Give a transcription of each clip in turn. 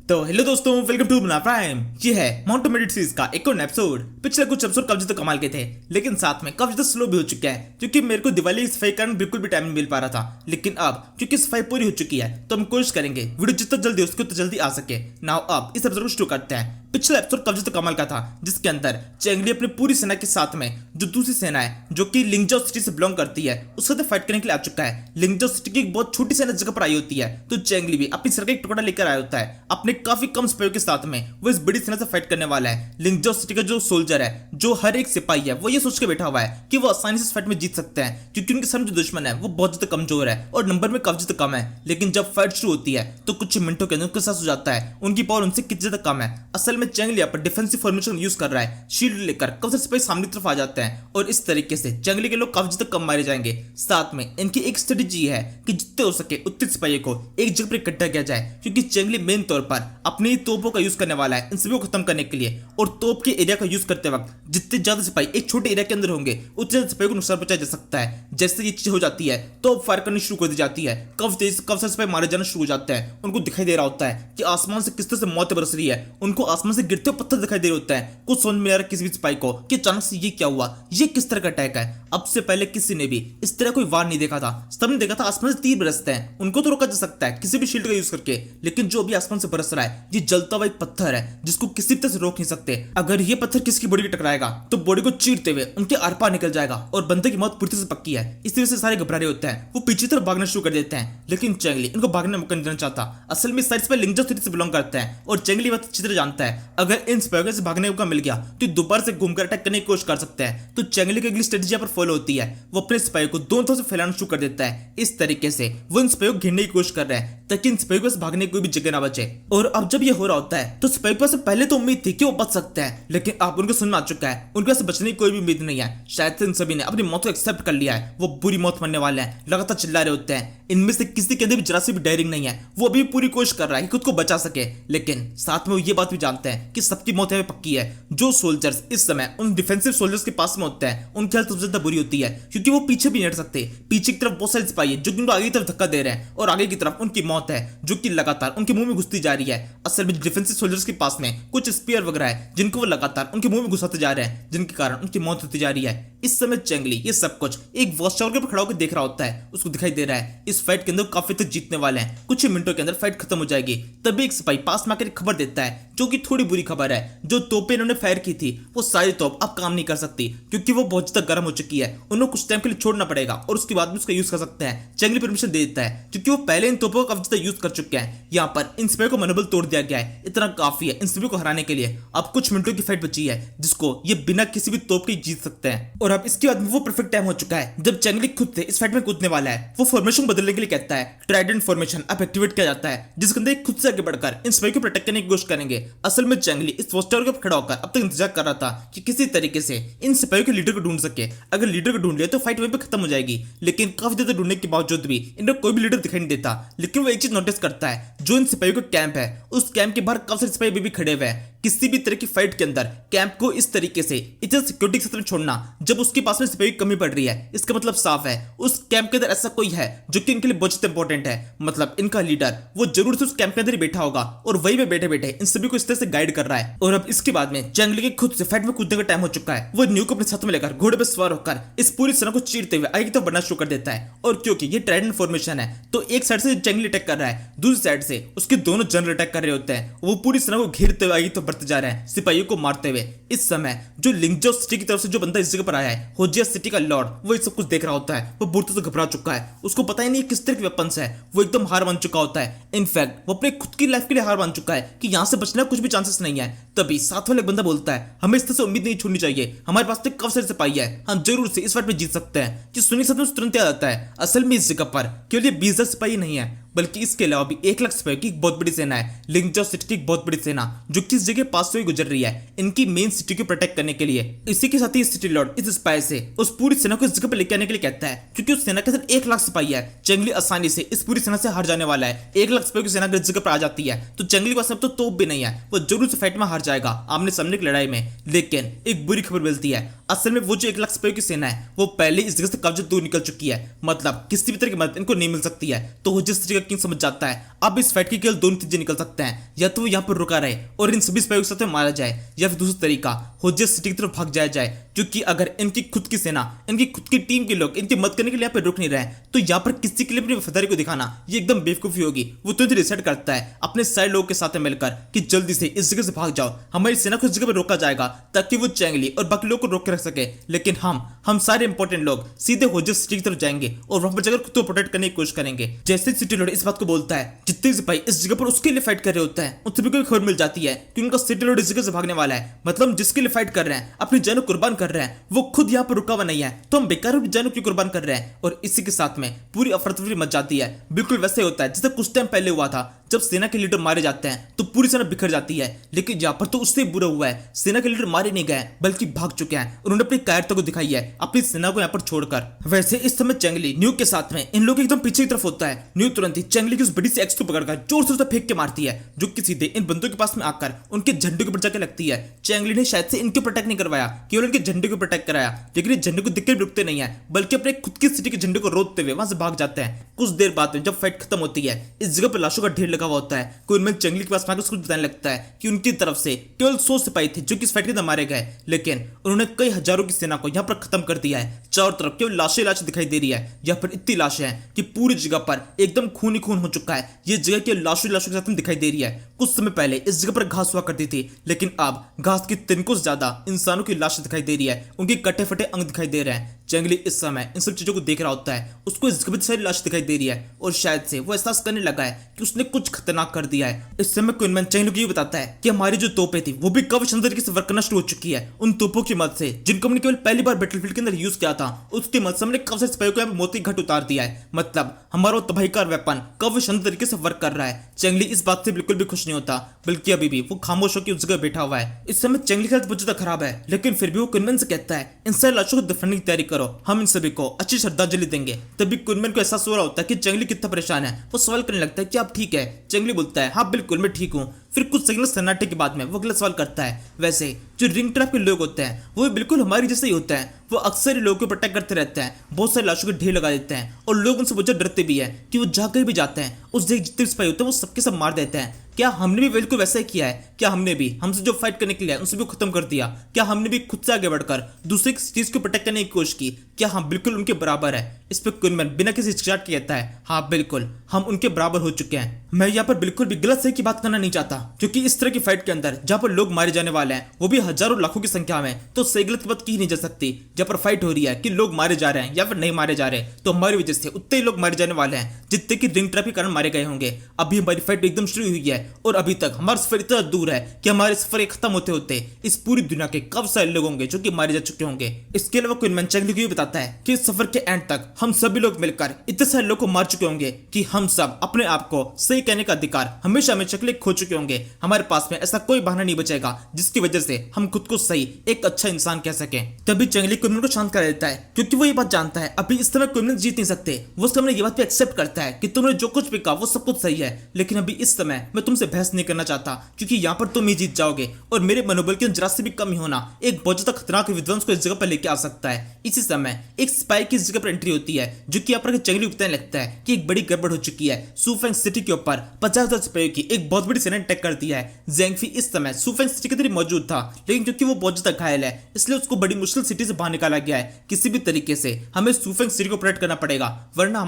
तो हेलो दोस्तों, welcome to बना प्राइम। ये है माउंट मेडिट सीरीज का एक और एपिसोड। पिछले कुछ एपिसोड काफी ज्यादा कमाल के थे, लेकिन साथ में काफी ज्यादा स्लो भी हो चुका है, क्योंकि मेरे को दिवाली की सफाई कारण बिल्कुल भी टाइम नहीं मिल पा रहा था। लेकिन अब क्योंकि सफाई पूरी हो चुकी है, तो हम कोशिश करेंगे वीडियो जितना जल्दी हो सके उतना जल्दी आ सके। नाउ अब इस एपिसोड को शुरू करते हैं। पिछला एपिसोड काफी ज्यादा कमाल का था, जिसके अंदर चेंगली अपनी पूरी सेना के साथ में जो दूसरी सेना है जो कि लिंगजाओ सिटी से बिलोंग करती है, उसके साथ फाइट करने के लिए आ चुका है। लिंगजाओ सिटी की एक बहुत छोटी सेना जगह पर आई होती है, तो चेंगली भी अपनी सेना का एक टुकड़ा लेकर आया होता है। अपने काफी कम सिपाहियों के साथ में वो इस बड़ी सेना से फाइट करने वाला है। लिंगजाओ सिटी का जो सोल्जर है, जो हर एक सिपाही है, वो ये सोच के बैठा हुआ है कि वो आसानी से इस फाइट में जीत सकते हैं, क्योंकि उनके सामने जो दुश्मन है वो बहुत ज्यादा कमजोर है और नंबर में काफी ज्यादा कम है। लेकिन जब फाइट शुरू होती है तो कुछ मिनटों के अंदर उनके साथ हो जाता है उनकी पावर उनसे कितनी ज्यादा कम है। असल में चेंगली यहाँ पर डिफेंसिव फॉर्मेशन यूज कर रहा है, शील्ड लेकर कब से सिपाही सामने की तरफ आ जाते हैं और इस तरीके से चेंगली के लोग काफी ज्यादा कम मारे जाएंगे। साथ में इनकी एक स्ट्रेटेजी है कि जितने हो सके उतने सिपाहियों को एक जगह पर इकट्ठा किया जाए, क्योंकि चेंगली मेन तौर पर अपनी तोपों का यूज करने वाला है इन सभी को खत्म करने के लिए। और तोप के एरिया का यूज करते वक्त जितने ज्यादा सिपाही एक छोटे एरिया के अंदर होंगे उतने ज्यादा सिपाही को नुकसान पहुंचाया जा सकता है। जैसे ये चीज हो जाती है तो फायर करनी शुरू कर दी जाती है। कब से सिपाही मारे जाना शुरू हो जाते हैं। उनको दिखाई दे रहा होता है कि आसमान से किस तरह से मौत बरस रही है। उनको आसमान से गिरते हुए पत्थर दिखाई दे रहे होते हैं। कुछ समझ में आ रहा किसी भी सिपाही को कि अचानक से ये क्या हुआ, ये किस तरह का अटैक है। अब से पहले किसी ने भी इस तरह कोई वार नहीं देखा था। सबने देखा था आसमान से तीर बरसते हैं, उनको तो रोका जा सकता है किसी भी शील्ड का यूज करके, लेकिन जो भी आसमान से बरस रहा है ये जलता हुआ एक पत्थर है जिसको किसी तरह से रोक नहीं सकते। अगर ये पत्थर किसकी बॉडी को टकराएगा तो बॉडी को चीरते हुए उनके आर पार निकल जाएगा और बंदे की मौत पूरी तरह से पक्की है। इस वजह से सारे घबरा रहे होते हैं, वो पीछे तरफ भागना शुरू कर देते हैं। लेकिन चेंगली इनको भागने का मौका नहीं देना चाहता। असल में साइड पे लिंगजाओ सिटी से बिलोंग करते हैं और चेंगली बात अच्छी तरह जानता है अगर इन सिपाहियों से भागने का मिल गया तो दोबारा से घूमकर अटैक करने की कोशिश कर सकते हैं। तो चेंगली की अगली स्ट्रेटेजी पर फॉलो होती है। वो अपने सिपाहियों को दोनों तरफ से फैलाना शुरू कर देता है। इस तरीके से वो इन सिपाहियों को घेरने की कोशिश कर रहा है ताकि इन सिपाहियों को भागने की कोई भी जगह ना बचे। और अब जब ये हो रहा होता है तो सिपाहियों के पास पहले तो उम्मीद थी कि वो बच सकते हैं, लेकिन अब उनको समझ में आ चुका है उनके पास बचने की कोई भी उम्मीद नहीं है। शायद से इन सभी ने अपनी मौत को एक्सेप्ट कर लिया है। वो बुरी मौत मरने वाले हैं, लगातार चिल्ला रहे होते हैं। इनमें से किसी के अंदर भी जरा सी भी डेयरिंग नहीं है। वो अभी पूरी कोशिश कर रहा है कि खुद को बचा सके, लेकिन साथ में वो ये बात भी जानते हैं कि सबकी मौत है पक्की है। जो सोल्जर्स इस समय उन डिफेंसिव सोल्जर्स के पास में होते हैं उनकी हालत सबसे ज्यादा बुरी होती है, क्योंकि वो पीछे भी नहीं हट सकते। पीछे की तरफ बहुत सारे सिपाही है जो उनको आगे की तरफ धक्का दे रहे हैं और आगे की तरफ उनकी मौत है जो कि लगातार उनके मुंह में घुसती जा रही है। असल में डिफेंसिव सोल्जर्स के पास में कुछ स्पीयर वगैरह है जिनको वो लगातार उनके मुंह में घुसाते जा रहे हैं, जिनके कारण उनकी मौत होती जा रही है। इस समय चेंगली ये सब कुछ एक वॉच टावर पर खड़ा होकर देख रहा होता है। उसको दिखाई दे रहा है इस फाइट के अंदर काफी तक जीतने वाले हैं, कुछ ही मिनटों के अंदर फाइट खत्म हो जाएगी। तभी एक सिपाही पास में आकर खबर देता है जो कि थोड़ी बुरी खबर है। जो तोपें इन्होंने फायर की थी वो सारी तोप अब काम नहीं कर सकती, क्योंकि वो बहुत ज्यादा गर्म हो चुकी है। उन्हें कुछ टाइम के लिए छोड़ना पड़ेगा और उसके बाद भी उसका यूज कर सकते हैं। चेंगली परमिशन दे देता है क्योंकि वो पहले इन तोपों का काफी ज्यादा यूज कर चुके हैं। यहाँ पर इन सिपाही को मनोबल तोड़ दिया गया है, इतना काफी है इन सभी को हराने के लिए। अब कुछ मिनटों की फाइट बची है जिसको ये बिना किसी भी तोप के जीत सकते हैं। और अब इसके बाद वो परफेक्ट टाइम हो चुका है जब चेंगली खुद से इस फाइट में कूदने वाला है। वो फॉर्मेशन बदलने के लिए कहता है। ट्राइडेंट फॉर्मेशन अब एक्टिवेट किया जाता है, जिसके अंदर खुद से आगे बढ़कर इन सिपाही को प्रोटेक्ट करने की कोशिश करेंगे। असल में चेंगली इस वॉच टावर पर खड़ा होकर अब तक इंतजार कर रहा था कि किसी तरीके से इन सिपाहियों के लीडर को ढूंढ सके। अगर लीडर को ढूंढ लिया तो फाइट वहीं पे खत्म हो जाएगी, लेकिन काफी ज्यादा ढूंढने के बावजूद भी इनका कोई भी लीडर दिखाई नहीं देता। लेकिन वो एक चीज नोटिस करता है, जो इन सिपाहियों का कैंप है उस कैंप के बाहर काफी सारे सिपाही अभी भी खड़े हुए हैं। किसी भी तरह की फाइट के अंदर कैंप को इस तरीके से इतना सिक्योरिटी के साथ में छोड़ना जब उसके पास में सिपाही की कमी पड़ रही है, इसका मतलब साफ है उस कैंप के अंदर ऐसा कोई है जो कि इनके लिए बहुत इंपॉर्टेंट है। मतलब इनका लीडर वो जरूर से उस कैंप के अंदर ही बैठा होगा और वही पे बैठे बैठे इन सभी को इस तरह से गाइड कर रहा है। और अब इसके बाद में चेंगली के खुद से फाइट में कूदने का टाइम हो चुका है। वो न्यू को अपने साथ में लेकर घोड़े पर सवार होकर इस पूरी सेना को चीरते हुए आगे की तरफ बढ़ना शुरू कर देता है। और क्योंकि ये ट्राइडेंट फॉर्मेशन है तो एक साइड से चेंगली अटैक कर रहा है, दूसरी साइड से उसके दोनों जनरल अटैक कर रहे होते हैं। वो पूरी सेना को घेरते हुए आगे तो बढ़ते जा रहे हैं, सिपाहियों को मारते हुए। इस समय जो लिंगजाओ सिटी की तरफ से जो बंदा इस जगह पर आया है, होजिया सिटी का लॉर्ड, वो ये सब कुछ देख रहा होता है। वो बुरी तरह से घबरा चुका है, उसको पता ही नहीं किस तरह के वेपन्स है। वो एकदम हार मान चुका होता है। इनफैक्ट वो अपने खुद की लाइफ के लिए हार मान चुका है कि यहाँ से बचने का कुछ भी चांसेस नहीं है। तभी साथ वाला एक बंदा बोलता है हमें इस तरह से उम्मीद नहीं छोड़नी चाहिए, हमारे पास तो काफी सारे सिपाही है, हम जरूर से इस फाइट में जीत सकते हैं। कि सुनी सब तुरंत याद आता है असल में इस जगह पर केवल ये 20,000 सिपाही नहीं है, बल्कि इसके अलावा भी 1 लाख सिपाहियों की एक बहुत बड़ी सेना है। लिंगजाओ सिटी की एक बहुत बड़ी सेना जो कि इस जगह पास से गुजर रही है इनकी मेन सिटी को प्रोटेक्ट करने के लिए। इसी के साथ ही सिटी लॉर्ड इस स्पाई से उस पूरी सेना को इस जगह पर लेकर आने के लिए कहता है, क्योंकि उस सेना के अंदर 1 लाख सिपाही है। चेंगली आसानी से इस पूरी सेना से हार जाने वाला है। 1 लाख सिपाही की सेना अगर इस जगह पर आ जाती है तो चेंगली के पास अब तो तोप भी नहीं है, वो जरूर से फाइट में हार जाएगा आमने सामने की लड़ाई में। लेकिन एक बुरी खबर मिलती है, असल में वो जो 1 लाख सिपाहियों की सेना है वो पहले इस जगह से काफी दूर निकल चुकी है। मतलब किसी भी तरह की मदद इनको नहीं मिल सकती है। तो वो जिस तरीके किंग समझ जाता है अब इस फाइट के केवल दो नतीजे निकल सकते हैं, या तो वो यहाँ पर रुका रहे और इन सभी सिपाहियों के साथ मारा जाए, या फिर दूसरा तरीका होजेस सिटी की तरफ भाग जाया जाए। क्योंकि अगर इनकी खुद की सेना, इनकी खुद की टीम के लोग इनकी मदद करने के लिए यहाँ पर रुक नहीं रहे, तो यहाँ पर किसी के लिए अपनी वफादारी को दिखाना ये एकदम बेवकूफी होगी। वो तुरंत डिसाइड करता है अपने सारे लोगों के साथ मिलकर कि जल्दी से इस जगह से भाग जाओ, हमारी सेना को इस जगह पर रोका जाएगा ताकि वो चैंगली और बाकी लोगों को रोक के रख सके। लेकिन हम सारे इंपॉर्टेंट लोग सीधे होजेस सिटी की तरफ जाएंगे और वहां पर जाकर खुद को प्रोटेक्ट करने की कोशिश करेंगे। जैसे सिटी लॉर्ड इस बात को बोलता है, जितने सिपाही इस जगह पर उसके लिए फाइट कर रहे होते हैं उन सभी को खबर मिल जाती है कि उनका सिटी लॉर्ड इस जगह से भागने वाला है। मतलब जिसके लिए फाइट कर रहे हैं, अपनी जान कुर्बान कर रहे हैं, वो खुद यहाँ पर रुका हुआ नहीं है, तो हम बेकार अपनी जान क्यों कुर्बान कर रहे हैं। और इसी के साथ में पूरी अफरा-तफरी मच जाती है। बिल्कुल वैसे होता है जैसे कुछ टाइम पहले हुआ था, जब सेना के लीडर मारे जाते हैं तो पूरी सेना बिखर जाती है। लेकिन यहाँ पर तो उससे बुरा हुआ है, सेना के लीडर मारे नहीं गए बल्कि भाग चुके हैं। उन्होंने अपनी कायरता को दिखाई है अपनी सेना को यहाँ पर छोड़कर। वैसे इस समय चैंगली न्यू के साथ में इन लोगों के एकदम पीछे की तरफ होता है। न्यू तुरंत ही चैंगली की उस बड़ी सी एक्स को पकड़कर जोर से उसे फेंक के मारती है, जो कि सीधे इन बंदों के पास में आकर उनके झंडे के ऊपर जाकर लगती है। चैंगली ने शायद से इनके प्रोटेक्ट नहीं करवाया, केवल इनके झंडे को प्रोटेक्ट कराया, लेकिन इस झंडे को दिखकर रुकते नहीं है बल्कि अपने खुद की सिटी के झंडे को रोकते हुए वहां से भाग जाते हैं। कुछ देर बाद में जब फाइट खत्म होती है, इस जगह पर लाशों का ढेर लगा हुआ होता है। कोई उनमें चैंगली के पास में कुछ बताने लगता है कि उनकी तरफ से केवल 100 सिपाही थे जो कि इस फाइट के अंदर मारे गए, लेकिन उन्होंने कई हजारों की सेना को यहाँ पर खत्म कर दिया है। चारों तरफ केवल लाशें लाशें दिखाई दे रही है। यहाँ पर इतनी लाशें हैं कि पूरी जगह पर एकदम खून ही खून हो चुका है। ये जगह केवल लाशों लाशों के साथ में दिखाई दे रही है। कुछ समय पहले इस जगह पर घास हुआ करती थी, लेकिन अब घास की तिनकों से ज्यादा इंसानों की लाशें दिखाई दे रही है, उनके कटे फटे अंग दिखाई दे रहे हैं। चैंगली इस समय इन सब चीजों को देख रहा होता है, उसको इस जगह सारी लाश दिखाई दे रही है और शायद से वो एहसास करने लगा है कि उसने कुछ खतरनाक कर दिया है। इस समय क्वीनमैन चैंगली को ये बताता है कि हमारी जो तोपें थी वो भी काफी शानदार तरीके से वर्क करना शुरू हो चुकी है। उन तोपों की मदद से जिनको हमने केवल पहली बार बैटलफील्ड के अंदर यूज किया था, उसकी मदद से हमने काफी सारे सिपाहियों को यहाँ पे मौत की घाट उतार दिया है। मतलब हमारा तबाहीकार वेपन काफी शानदार तरीके से वर्क कर रहा है। चैंगली इस बात से बिल्कुल भी खुश नहीं होता, बल्कि अभी भी वो खामोश होकर उस जगह बैठा हुआ है। इस समय चैंगली की हालत बहुत ज्यादा खराब है, लेकिन फिर भी वो क्वीनमैन से कहता है इन सारी लाशों को दफनाने की तैयारी करो, हम इन सभी को अच्छी श्रद्धांजलि देंगे। तभी क्वीनमैन को एहसास हो रहा होता है कि चैंगली कितना परेशान है। वो सवाल करने लगता है कि आप ठीक है? चैंगली बोलता है हाँ बिल्कुल मैं ठीक हूँ। फिर कुछ सेकंड सन्नाटे के बाद में वो अगला सवाल करता है, वैसे जो रिंग ट्रैप के लोग होते हैं वो बिल्कुल हमारी जैसे ही होते हैं, वो अक्सर ही लोगों को प्रोटेक्ट करते रहते हैं, बहुत सारे लाशों के ढेर लगा देते हैं और लोग उनसे बहुत डरते भी है कि वो जहाँ कहीं भी जाते हैं उस जगह जितने सिपाही होते हैं वो सबके सब मार देते हैं। क्या हमने भी बिल्कुल वैसा ही किया है? क्या हमने भी हमसे जो फाइट करने के लिए उन सभी को खत्म कर दिया? क्या हमने भी खुद से आगे बढ़कर दूसरे चीज को प्रोटेक्ट करने की कोशिश की? क्या हम बिल्कुल उनके बराबर है? इस पे क्वीनमैन बिना किसी हिचकिचाहट के कहता है हाँ बिल्कुल हम उनके बराबर हो चुके हैं। मैं यहाँ पर बिल्कुल भी गलत सही की बात करना नहीं चाहता, क्योंकि इस तरह की फाइट के अंदर जहाँ पर लोग मारे जाने वाले हैं वो भी हजारों लाखों की संख्या में, तो सही गलत की बात की नहीं जा सकती। जहाँ पर फाइट हो रही है कि लोग मारे जा रहे हैं या फिर नहीं मारे जा रहे, तो हमारी वजह से उतने ही लोग मारे जाने वाले हैं जितने की रिंग ट्रैप के कारण मारे गए होंगे। अभी हमारी फाइट एकदम शुरू हुई है और अभी तक हमारा सफर इतना दूर है कि हमारे सफर खत्म होते होते इस पूरी दुनिया के काफी सारे लोग होंगे जो कि मारे जा चुके होंगे। इसके अलावा क्वीनमैन चैंगली को ये बताता है कि इस सफर के एंड तक हम सभी लोग मिलकर इतने सारे लोग को मार चुके होंगे कि हम सब अपने आप को सही कहने का अधिकार हमेशा हमेशा के लिए खो चुके होंगे। हमारे पास में ऐसा कोई बहाना नहीं बचेगा जिसकी वजह से हम खुद को सही एक अच्छा इंसान कह सकें। तभी चैंगली क्वीनमैन को शांत कर देता है, क्योंकि वो ये बात जानता है अभी इस समय क्वीनमैन जीत नहीं सकते। वो समय ये बात भी एक्सेप्ट करता है कि तुमने जो कुछ भी कहा वो सब कुछ सही है, लेकिन अभी इस समय मैं तुमसे बहस नहीं करना चाहता, क्योंकि यहाँ पर तुम ही जीत जाओगे और मेरे मनोबल के जरा से भी कमी होना एक बहुत ज्यादा खतरनाक विध्वंस को इस जगह पर लेके आ सकता है। इसी समय एक सिपाही की इस जगह पर एंट्री होती है, जो कि यहाँ पर चैंगली बताने लगता है कि एक बड़ी गड़बड़ हो चुकी है। सुफेंग सिटी के ऊपर 50,000 सिपाहियों की एक बहुत बड़ी सेना अटैक कर दी है। ज़ेंगफी इस समय सुफेंग सिटी के अंदर मौजूद था, लेकिन क्योंकि वो बहुत ज्यादा घायल है इसलिए उसको बड़ी मुश्किल सिटी से बाहर निकाला गया है। किसी भी तरीके से हमें सुफेंग सिटी को प्रोटेक्ट करना पड़ेगा, वरना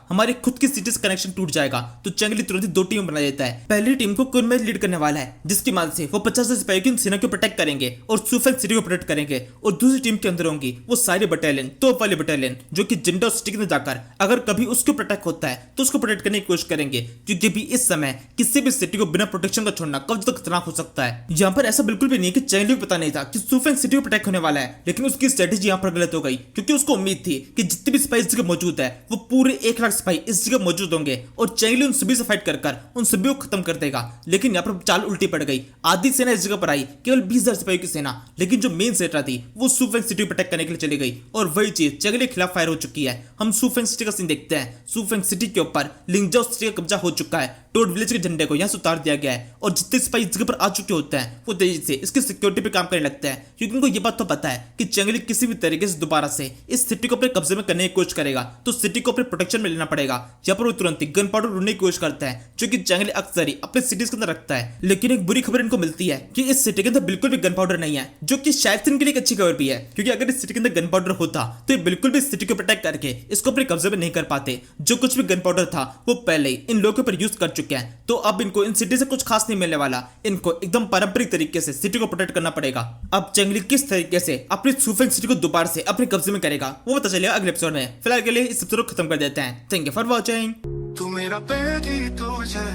हमारी खुद की सिटी से कनेक्शन टूट जाएगा। तो चैंगली तुरंत दो टीम बना देता है। पहली टीम को क्वीनमैन लीड करने वाला है, जिसकी मदद से वो 50,000 सिपाहियों की सेना को प्रोटेक्ट करेंगे और सुफेंग सिटी को प्रोटेक्ट करेंगे। और दूसरी टीम के अंदर होंगी वो सारे बटालियन, तोप वाले बटालियन, जो कि जिंडा सिटी के अंदर जाकर अगर कभी उसको प्रोटेक्ट होता है तो उसको प्रोटेक्ट करने की कोशिश करेंगे, क्योंकि भी इस समय किसी भी सिटी को बिना प्रोटेक्शन का छोड़ना कब तक खतरनाक हो सकता है। यहाँ पर ऐसा बिल्कुल भी नहीं कि चैंगली को पता नहीं था कि सुफेंग सिटी को प्रोटेक्ट होने वाला है, लेकिन उसकी स्ट्रेटेजी यहाँ पर गलत हो गई, क्योंकि उसको उम्मीद थी कि जितने भी सिपाही इस जगह मौजूद है वो पूरे 1 लाख सिपाही इस जगह मौजूद होंगे और चैंगली उन सभी से फाइट कर उन सभी को खत्म कर देगा। लेकिन यहाँ पर चाल उल्टी पड़ गई। आधी सेना इस जगह पर आई, केवल 20,000 सिपाहियों की सेना, लेकिन जो मेन सेना थी वो सुफेंग सिटी को प्रोटेक्ट करने के लिए चली गई और वही चीज चैंगली के खिलाफ फायर हो चुकी है। हम सुफेंग सिटी का सीन देखते हैं। सुफेंग सिटी के ऊपर लिंगजाओ सिटी का कब्जा हो चुका है। टोड विलेज के झंडे को यहाँ से उतार दिया गया है और जितने सिपाही इस जगह पर आ चुके होते हैं वो तेजी से इसकी सिक्योरिटी पे काम करने लगते हैं, क्योंकि उनको ये बात तो पता है कि जंगली किसी भी तरीके से दोबारा से इस सिटी को अपने कब्जे में करने की कोशिश करेगा तो सिटी को अपने प्रोटेक्शन में लेना पड़ेगा। यहाँ पर वो तुरंत ही गन पाउडर ढूंढने की कोशिश करता है जो कि जंगली अक्सर ही अपने सिटीज के अंदर रखता है। लेकिन एक बुरी खबर इनको मिलती है कि इस सिटी के अंदर बिल्कुल भी गन पाउडर नहीं है, जो कि शायद से इनके लिए एक अच्छी खबर भी है, क्योंकि अगर इस सिटी के अंदर गन पाउडर होता तो ये बिल्कुल भी इस सिटी को प्रोटेक्ट करके इसको अपने कब्जे में नहीं कर पाते। जो कुछ भी गन पाउडर था वो पहले ही इन लोगों के ऊपर यूज कर चुके हैं, तो अब इनको इन सिटी से कुछ खास नहीं मिलने वाला। इनको एकदम पारंपरिक तरीके से सिटी को प्रोटेक्ट करना पड़ेगा। अब जंगली किस तरीके से अपनी सुफेंग सिटी को दोबारा से अपने कब्जे में करेगा वो पता चलेगा अगले एपिसोड में। फिलहाल के लिए इस एपिसोड को खत्म कर देते हैं। Thank you for watching. तू मेरा बेटी तुझे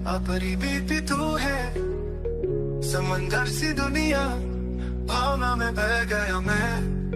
अपनी बीती तू है, समंदर सी दुनिया भावना में बह गया मैं।